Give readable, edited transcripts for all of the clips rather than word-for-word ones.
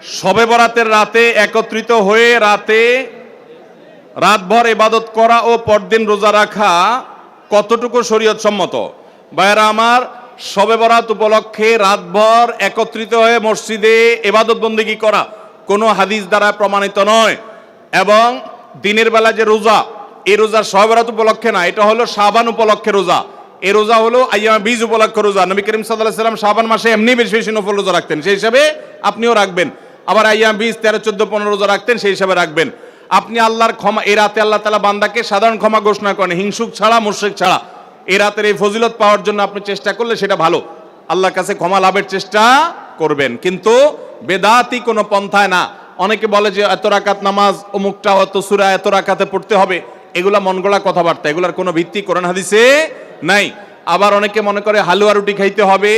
শবে বরাতের রাতে একত্রিত হয়ে রাতভর ইবাদত করা ও পরদিন রোজা রাখা কতটুকু শরীয়ত সম্মত? ভাইয়েরা আমার, শবে বরাত উপলক্ষে রাতভর একত্রিত হয়ে মসজিদে ইবাদত বন্দেগী করা কোনো হাদিস দ্বারা প্রমাণিত নয়। এবং দিনের বেলা যে রোজা, এই রোজা শবে বরাত উপলক্ষে না, এটা হলো শাবান উপলক্ষে রোজা। এই রোজা হলো আইয়ামে বীজ উপলক্ষে রোজা। নবী করিম সাল্লাল্লাহু আলাইহি ওয়াসাল্লাম শাবান মাসে এমনি বেশি বেশি নফল রোজা রাখতেন, সেই হিসাবে আপনিও রাখবেন। আবার আইয়াম বীজ 13, 14, 15 রোজা রাখতেন, সেই হিসাবে রাখবেন। আপনি আল্লাহর ক্ষমা, এই রাতে আল্লাহ তাআলা বান্দাকে সাধারণ ক্ষমা ঘোষণা করেন, হিংসুক ছাড়া, মুশরিক ছাড়া। এই রাতের এই ফজিলত পাওয়ার জন্য আপনি চেষ্টা করলে সেটা ভালো, আল্লাহর কাছে ক্ষমা লাভের চেষ্টা করবেন, কিন্তু বেদাতি কোনো পন্থায় না। অনেকে বলে যে এত রাকাত নামাজ, অমুকটা অত সূরা এত রাকাতে পড়তে হবে, এগুলা মন গড়া কথাবার্তা, এগুলার কোনো ভিত্তি কোরআন হাদিসে নাই। আবার অনেকে মনে করে হালুয়া রুটি খাইতে হবে,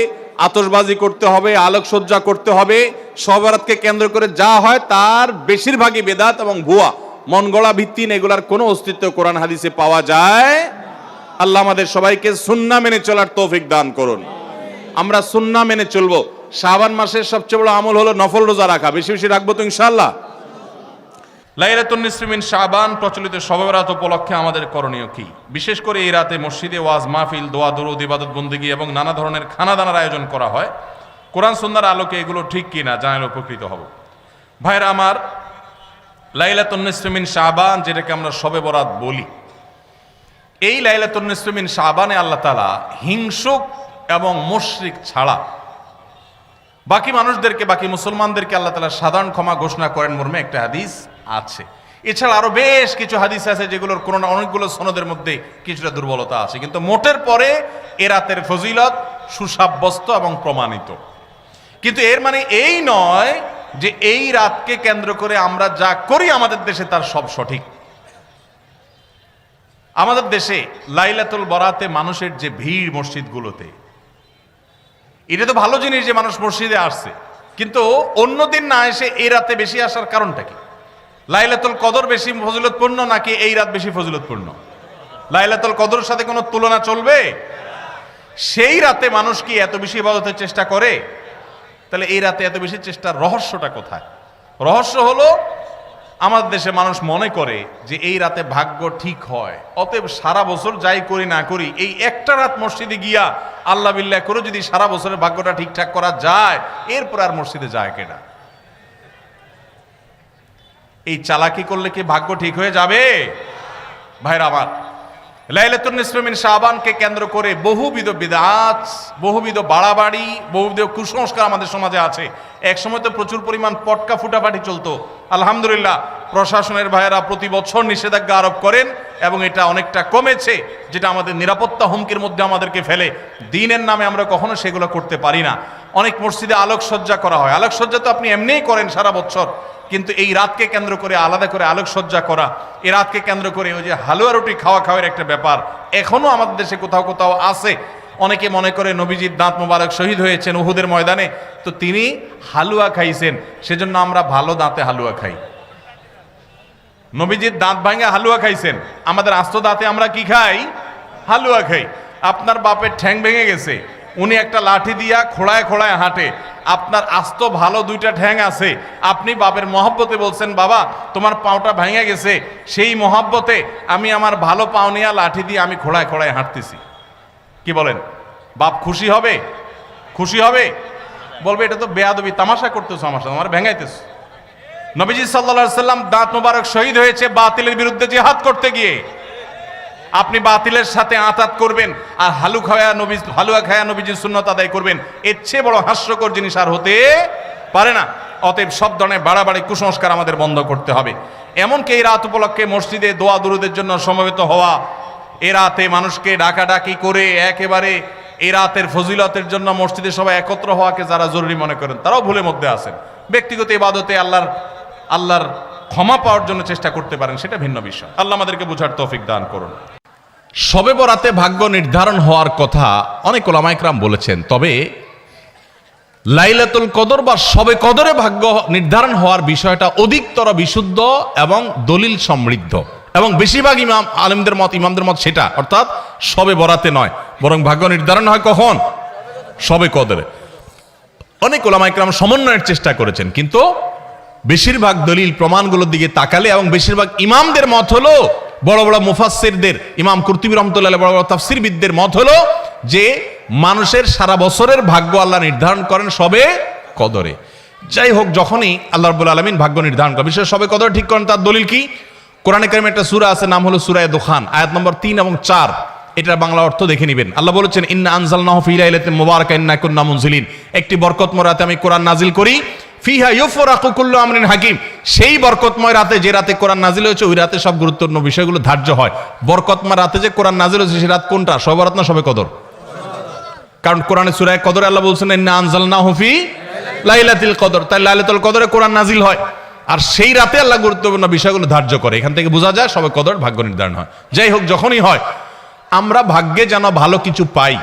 আতশবাজি করতে হবে, আলোকসজ্জা করতে হবে। শবে বরাতকে কেন্দ্র করে যা হয় তার বেশিরভাগই বেদাত এবং ভুয়া, মন গড়া ভিত্তিহীন, এগুলার কোনো অস্তিত্ব কোরআন হাদিসে পাওয়া যায়। আল্লাহ আমাদের সবাইকে সুন্নাহ মেনে চলার তৌফিক দান করুন। আমরা সুন্নাহ মেনে চলবো। শাবান মাসের সবচেয়ে বড় আমল হলো নফল রোজা রাখা, বেশি বেশি রাখবো তো ইনশাআল্লাহ। লাইলাতুন নিসফি মিন শাবান প্রচলিত শবে বরাত উপলক্ষে আমাদের করণীয় কি? বিশেষ করে এই রাতে মসজিদে ওয়াজ মাহফিল, দোয়া দরুদ, ইবাদত বন্দেগী এবং নানা ধরনের খানাদানার আয়োজন করা হয়। কোরআন সুন্নাহর আলোকে এগুলো ঠিক কিনা জানালে উপকৃত হব। ভাইরা আমার, লাইলাতুন নিসফি মিন শাবান, যেটাকে আমরা শবে বরাত বলি, এই লাইলাতুন নিসফি মিন শাবানে আল্লাহ তাআলা হিংসুক এবং মুশরিক ছাড়া বাকি মানুষদেরকে, বাকি মুসলমানদেরকে আল্লাহ তাআলা সাধারণ ক্ষমা ঘোষণা করেন মর্মে একটা হাদিস আছে। এছাড়া আরো বেশ কিছু হাদিস আছে যেগুলোর কোনো না অনেকগুলো সনদের মধ্যে কিছুটা দুর্বলতা আছে, কিন্তু মোটের পরে এ রাতের ফজিলত সুসাব্যস্ত এবং প্রমাণিত। কিন্তু এর মানে এই নয় যে এই রাতকে কেন্দ্র করে আমরা যা করি আমাদের দেশে তার সব সঠিক। আমাদের দেশে লাইলাতুল বরাতে মানুষের যে ভিড় মসজিদগুলোতে, এটা তো ভালো জিনিস যে মানুষ মসজিদে আসছে, কিন্তু অন্যদিন না এসে এই রাতে বেশি আসার কারণটা কি? লাইলাতুল কদর বেশি ফজিলতপূর্ণ নাকি এই রাত বেশি ফজিলতপূর্ণ? লাইলাতুল কদরের সাথে কোনো তুলনা চলবে? সেই রাতে মানুষ কি এত বেশি ইবাদতের চেষ্টা করে? তাহলে এই রাতে এত বেশি চেষ্টার রহস্যটা কোথায়? রহস্য হলো আমাদের দেশে মানুষ মনে করে যে এই রাতে ভাগ্য ঠিক হয়, অতএব সারা বছর যাই করি না করি এই একটা রাত মসজিদে গিয়া আল্লাহ বিল্লাহ করে যদি সারা বছরের ভাগ্যটা ঠিকঠাক করা যায়, এরপর আর মসজিদে যায় কেনা। এই চালাকি করলে কি ভাগ্য ঠিক হয়ে যাবে? ভাইরা আমার, লাইলাতুন নিসফি মিন শাবানকে কেন্দ্র করে বহুবিধ বিদআত, বহুবিধ বাড়াবাড়ি, বহুবিধ কুসংস্কার আমাদের সমাজে আছে। এক সময় তো প্রচুর পরিমাণ পটকা ফুটাফাটি চলতো। আলহামদুলিল্লাহ, প্রশাসনের ভাইয়েরা প্রতি বছর নিষেধাজ্ঞা আরোপ করেন এবং এটা অনেকটা কমেছে, যেটা আমাদের নিরাপত্তা হুমকির মধ্যে আমাদেরকে ফেলে। দিনের নামে আমরা কখনো সেগুলো করতে পারি না। অনেক মসজিদে আলোকসজ্জা করা হয়, আলোকসজ্জা তো আপনি এমনিই করেন সারা বছর, কিন্তু এই রাতকে কেন্দ্র করে আলাদা করে আলোকসজ্জা করা, এই রাতকে কেন্দ্র করে ওই যে হালুয়া রুটি খাওয়ার একটা ব্যাপার এখনো আমাদের দেশে কোথাও কোথাও আছে। অনেকে মনে করে নবীজির দাঁত মোবারক শহীদ হয়েছেন উহুদের ময়দানে, তো তিনি হালুয়া খাইছেন, সেজন্য আমরা ভালো দাঁতে হালুয়া খাই। নবীজির দাঁত ভাঙে হালুয়া খাইছেন, আমাদের আস্ত দাঁতে আমরা কি খাই? হালুয়া খাই। আপনার বাপের ঠ্যাং ভেঙে গেছে, উনি একটা লাঠি দিয়া খোড়ায় খোড়ায় হাঁটে, আপনার আস্ত ভালো দুইটা ঠ্যাং আছে, আপনি বাপের মহব্বতে বলছেন বাবা তোমার পাওটা ভেঙে গেছে, সেই মহব্বতে আমি আমার ভালো পাও নিয়ে লাঠি দিয়ে আমি খোড়ায় খোড়ায় হাঁটতেছি। কি বলেন? বাপ খুশি হবে? খুশি হবে? বলবে এটা তো বেয়াদবি, তামাশা করতেছো আমার সাথে, আমার ভেঙাইতেছ। নবীজি সাল্লাল্লাহু আলাইহি সাল্লাম দাঁত মোবারক শহীদ হয়েছে বাতিলের বিরুদ্ধে জিহাদ করতে গিয়ে। আপনি বাতিলের সাথে আঁতাত করবেন আর হালুয়া খায়া নবীজির সুন্নাত আদায় করবেন, এর চেয়ে বড় হাস্যকর জিনিস আর হতে পারে না। অতএব সব ধরনের বাড়াবাড়ি কুসংস্কার আমাদের বন্ধ করতে হবে। এমনকি এই রাত উপলক্ষে মসজিদে দোয়া দুরুদের জন্য সমবেত হওয়া, এ রাতে মানুষকে ডাকাডাকি করে একেবারে এই রাতের ফজিলতের জন্য মসজিদে সবাই একত্র হওয়াকে যারা জরুরি মনে করেন তারাও ভুলের মধ্যে আছেন। ব্যক্তিগত ইবাদতে আল্লাহর ক্ষমা পাওয়ার জন্য চেষ্টা করতে পারেন, সেটা ভিন্ন বিষয়। আল্লাহ আমাদেরকে বুঝার তৌফিক দান করুন। শবে বরাতে ভাগ্য নির্ধারণ হওয়ার কথা অনেক উলামায়ে কেরাম বলেছেন, তবে লাইলাতুল কদর বা শবে কদরে ভাগ্য নির্ধারণ হওয়ার বিষয়টা অধিকতর বিশুদ্ধ এবং দলিল সমৃদ্ধ, এবং বেশিরভাগ ইমামদের মত সেটা, অর্থাৎ শবে বরাতে নয়, বরং ভাগ্য নির্ধারণ হয় কখন? শবে কদরে। অনেক উলামায়ে কেরাম সমন্বয়ের চেষ্টা করেছেন, কিন্তু বেশিরভাগ দলিল প্রমাণগুলোর দিকে তাকালে এবং বেশিরভাগ ইমামদের মত হলো, বড় বড় মুফাসসিরদের, ইমাম কুরতুবী রাহমাতুল্লাহ আলাইহি, বড় বড় তাফসীরবিদদের মত হলো যে মানুষের সারা বছরের ভাগ্য আল্লাহ নির্ধারণ করেন সবে কদরে। যাই হোক, যখনই আল্লাহ রাব্বুল আলামিন ভাগ্য নির্ধারণ করেন, বিশেষ সবে কদর ঠিক করেন, তার দলিল কি? কোরআনে কারিমে একটা সূরা আছে, নাম হলো সূরা দুখান, আয়াত নম্বর 3 এবং 4। এটার বাংলা অর্থ দেখে নেবেন। আল্লাহ বলেছেন, ইন্না আনজালনাহু ফি লাইলাতিন মুবারাকাতিন ইন্না কুন্না মুনজিলিন। একটি বরকতময় রাতে আমি কোরআন নাজিল করি, ফিহা ইউফরাকু কুল্লু আমরিন হাকিম। সেই বরকতময় রাতে, যে রাতে কোরআন নাজিল হয়েছে, ওই রাতে সব গুরুত্বপূর্ণ বিষয়গুলো ধার্য হয়। বরকতময় রাতে যে কোরআন নাজিল হয়েছে, সেই রাত কোনটা? শবে বরাত না শবে কদর? কারণ কোরআনের সূরা কদরে আল্লাহ বলছেন, ইন্না আনজালনাহু ফি লাইলাতুল কদর। তাই লাইলাতুল কদরে কোরআন নাজিল হয়, আর সেই রাতে আল্লাহ গুরুত্বপূর্ণ বিষয়গুলো ধার্য করে। এখান থেকে বোঝা যায় সবে কদর ভাগ্য নির্ধারণ হয়। যাই হোক, যখনই হয়, আমরা ভাগ্যে যেন ভালো কিছু পাই,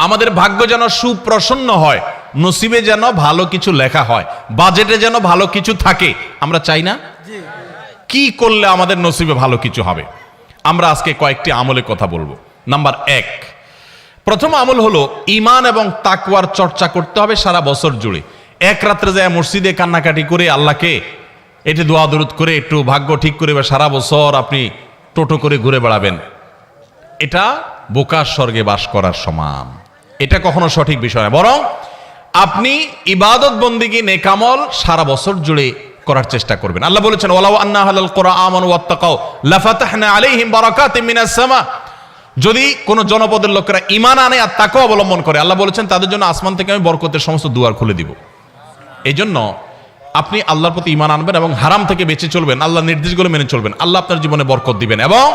আমাদের ভাগ্য যেন সুপ্রসন্ন হয়, নসিবে যেন ভালো কিছু লেখা হয়, বাজেটে যেন ভালো কিছু থাকে, আমরা চাই না? কি করলে আমাদের নসিবে ভালো কিছু হবে? আমরা আজকে কয়েকটি আমলের কথা বলবো। নাম্বার 1, প্রথম আমল হলো ঈমান এবং তাকওয়ার চর্চা করতে হবে সারা বছর জুড়ে। এক রাত্রে যায় মসজিদে কান্নাকাটি করে আল্লাহকে এটি দোয়া দরুদ করে একটু ভাগ্য ঠিক করে সারা বছর আপনি টোটো করে ঘুরে বেড়াবেন, এটা বোকার স্বর্গে বাস করার সমান। এটা কখনো সঠিক বিষয় না। বরং আপনি ইবাদত বন্দিগি নেকামল সারা বছর জুড়ে করার চেষ্টা করবেন। আল্লাহ বলেছেন, ওয়ালাউ আন্না আহলাল কুরআ আমানু ওয়াত্তাকাউ লাফাতাহনা আলাইহিম বারাকাতিম মিনাস সামা। যদি কোন জনপদের লোকেরা ঈমান আনে আর তাকওয়া অবলম্বন করে, আল্লাহ বলেছেন তাদের জন্য আসমান থেকে আমি বরকতের সমস্ত দুয়ার খুলে দিব। এই জন্য আপনি আল্লাহর প্রতি ঈমান আনবেন এবং হারাম থেকে বেঁচে চলবেন, আল্লাহর নির্দেশগুলো মেনে চলবেন, আল্লাহ আপনার জীবনে বরকত দিবেন এবং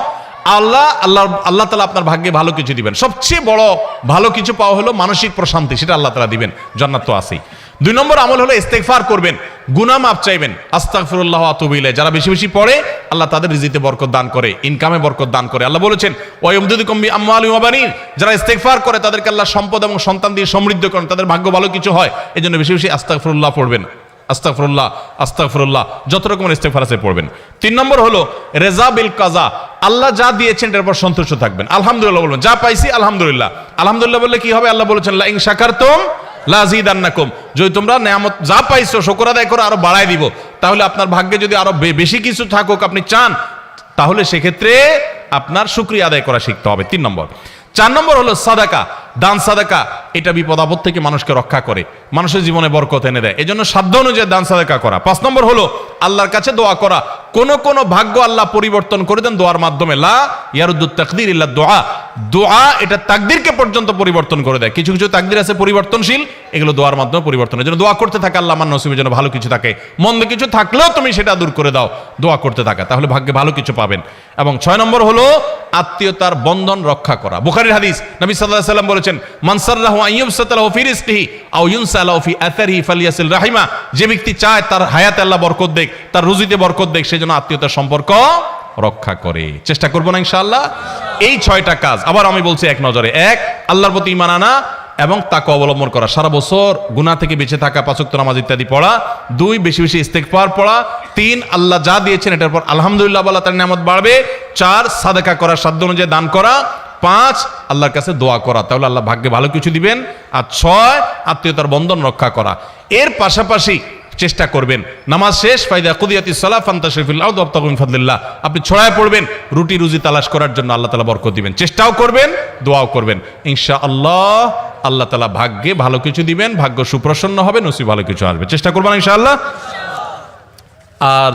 আল্লাহ তাআলা আপনার ভাগ্যে ভালো কিছু দিবেন। সবচেয়ে বড় ভালো কিছু পাওয়া হলো মানসিক প্রশান্তি, সেটা আল্লাহ তাআলা দিবেন, জান্নাত তো আছেই। 2 নম্বর আমল হলো ইস্তেগফার করবেন, গুনাহ মাফ চাইবেন, আস্তাগফিরুল্লাহ ওয়া আতুবু ইলাইহি। যারা বেশি বেশি পড়ে, আল্লাহ তাদের রিজিকে বরকত দান করে, ইনকামে বরকত দান করে। আল্লাহ বলেছেন, ওয়া ইয়ামদুদুকুম বিআমওয়ালিন ওয়া বানিন। যারা ইস্তেগফার করে তাদেরকে আল্লাহ সম্পদ এবং সন্তান দিয়ে সমৃদ্ধ করেন, তাদের ভাগ্য ভালো কিছু হয়। এজন্য বেশি বেশি আস্তাগফিরুল্লাহ পড়বেন, আস্তাগফিরুল্লাহ আস্তাগফিরুল্লাহ, যত রকমের ইস্তেগফার আছে পড়বেন। 3 নম্বর হলো রেজা বিল কাজা। আল্লাহ যা দিয়েছেন এর উপর সন্তুষ্ট থাকবেন, আলহামদুলিল্লাহ বলবেন। যা পাইছি আলহামদুলিল্লাহ, আলহামদুলিল্লাহ বললে কি হবে? আল্লাহ বলেছেন, লা ইন শাকারতুম লা আযীদান্নাকুম। যদি তোমরা নিয়ামত যা পাইছো শুকর আদায় করে আরো বাড়ায় দিব। তাহলে আপনার ভাগ্যে যদি আরো বেশি কিছু থাকুক আপনি চান, তাহলে সেক্ষেত্রে আপনার শুকরিয়া আদায় করা শিখতে হবে। 3 নম্বর। 4 নম্বর হলো সাদাকা, দান সাদাকা। এটা বিপদ আপদ থেকে মানুষকে রক্ষা করে, মানুষের জীবনে বরকত এনে দেয়। এজন্য সাধ্য অনুযায়ী দান সাদাকা করা। 5 নম্বর হলো আল্লাহর কাছে দোয়া করা। কোন কোন ভাগ্য আল্লাহ পরিবর্তন করে দেন দোয়ার মাধ্যমে। লা ইয়ারুদ্দুত তাকদির ইল্লা দোয়া। দোয়া এটা তাকদিরকে পর্যন্ত পরিবর্তন করে দেয়। কিছু কিছু তাকদির আছে পরিবর্তনশীল, এগুলো দোয়ার মাধ্যমে পরিবর্তন। এজন্য দোয়া করতে থাকে, আল্লাহ আমার নসিবে যেন ভালো কিছু থাকে, মন্দ কিছু থাকলেও তুমি সেটা দূর করে দাও, দোয়া করতে থাকা, তাহলে ভাগ্যে ভালো কিছু পাবেন। এবং 6 নম্বর হলো আত্মীয়তার বন্ধন রক্ষা করা। বুখারীর হাদিস, নবী সাল্লাল্লাহু আলাইহি ওয়াসাল্লাম বলেছেন, মান সাররাহু আন ইউবসাতা লাহু ফি রিজকিহি আও ইউনসা লাহু ফি আথারিহি ফালিয়াসিল রাহিমা। যে ব্যক্তি চায় তার হায়াতে আল্লাহ বরকত দেখ, তার রুজিতে বরকত দেখ, সেজন্য আত্মীয়তার সম্পর্ক রক্ষা করে। চেষ্টা করব না ইনশাআল্লাহ। এই 6টা কাজ আবার আমি বলছি এক নজরে। 1, আল্লাহর প্রতি ঈমান আনা এবং তাকওয়া অবলম্বন করা, সারা বছর গুনাহ থেকে বেঁচে থাকা, 5 ওয়াক্ত নামাজ ইত্যাদি পড়া। 2, বেশি বেশি ইস্তেগফার পড়া। 3, আল্লাহ যা দিয়েছেন এটার পর আলহামদুলিল্লাহ বলা, তার নিয়ামত বাড়বে। 4, সাদাকা করা, সাধ্য অনুযায়ী দান করা। 5, আল্লাহর কাছে দোয়া করা, তাহলে আল্লাহ ভাগ্যে ভালো কিছু দিবেন। আর 6, আত্মীয়তার বন্ধন রক্ষা করা। এর পাশাপাশি চেষ্টা করবেন নামাজ শেষ, ফাইদা কুদিয়াতিস সালাহ ফান্তাশিরু ফিল আরদি ওয়াবতাগু মিন ফাদলিল্লাহ, আপনি ছড়ায় পড়বেন রুটি রুজি তালাশ করার জন্য, আল্লাহ তাআলা বরকত দিবেন। চেষ্টাও করবেন, দোয়াও করবেন, ইনশাআল্লাহ আল্লাহ তাআলা ভাগ্যে ভালো কিছু দিবেন, ভাগ্য সুপ্রসন্ন হবে, নসিব ভালো কিছু আসবে। চেষ্টা করবেন ইনশাআল্লাহ। আর